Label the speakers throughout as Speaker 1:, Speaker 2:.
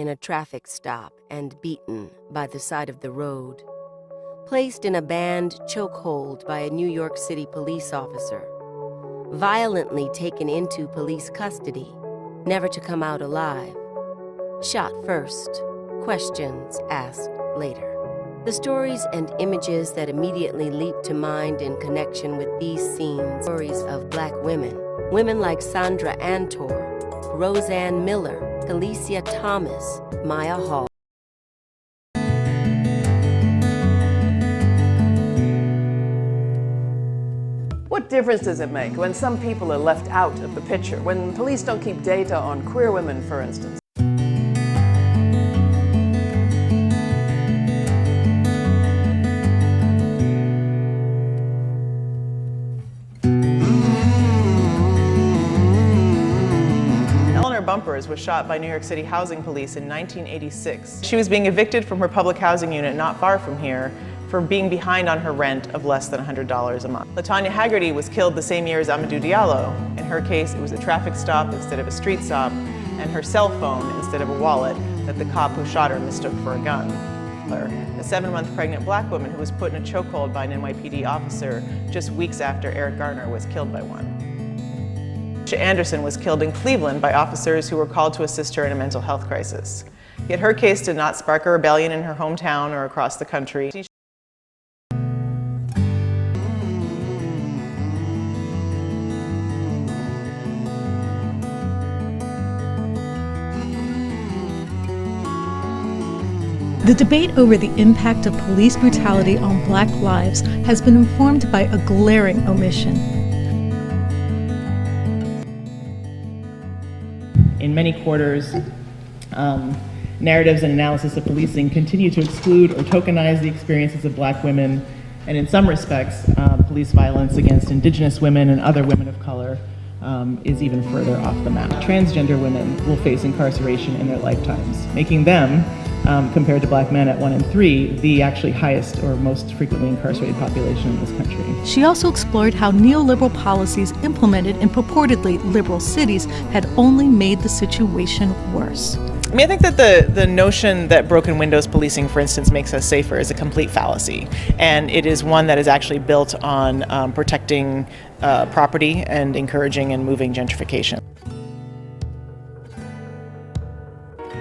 Speaker 1: in a traffic stop and beaten by the side of the road. Placed in a banned chokehold by a New York City police officer. Violently taken into police custody, never to come out alive. Shot first, questions asked later. The stories and images that immediately leap to mind in connection with these scenes, stories of Black women. Women like Sandra Antor, Roseanne Miller, Alicia Thomas, Maya Hall.
Speaker 2: What difference does it make when some people are left out of the picture, when police don't keep data on queer women, for instance? Bumpers was shot by New York City housing police in 1986. She was being evicted from her public housing unit not far from here for being behind on her rent of less than $100 a month. LaTanya Haggerty was killed the same year as Amadou Diallo. In her case, it was a traffic stop instead of a street stop, and her cell phone instead of a wallet that the cop who shot her mistook for a gun. A 7-month pregnant Black woman who was put in a chokehold by an NYPD officer just weeks after Eric Garner was killed by one. Tisha Anderson was killed in Cleveland by officers who were called to assist her in a mental health crisis. Yet her case did not spark a rebellion in her hometown or across the country.
Speaker 3: The debate over the impact of police brutality on Black lives has been informed by a glaring omission.
Speaker 4: In many quarters, narratives and analysis of policing continue to exclude or tokenize the experiences of Black women, and in some respects, police violence against Indigenous women and other women of color is even further off the map. Transgender women will face incarceration in their lifetimes, making them, compared to Black men at 1 in 3, the actually highest or most frequently incarcerated population in this country.
Speaker 3: She also explored how neoliberal policies implemented in purportedly liberal cities had only made the situation worse.
Speaker 4: I mean, I think that the notion that broken windows policing, for instance, makes us safer is a complete fallacy. And it is one that is actually built on protecting property and encouraging and moving gentrification.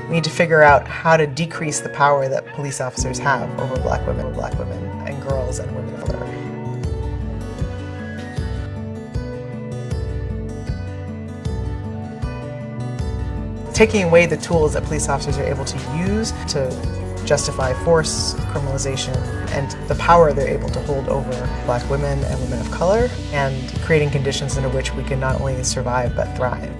Speaker 4: We need to figure out how to decrease the power that police officers have over Black women and girls and women of color. Taking away the tools that police officers are able to use to justify force, criminalization, and the power they're able to hold over Black women and women of color, and creating conditions under which we can not only survive but thrive.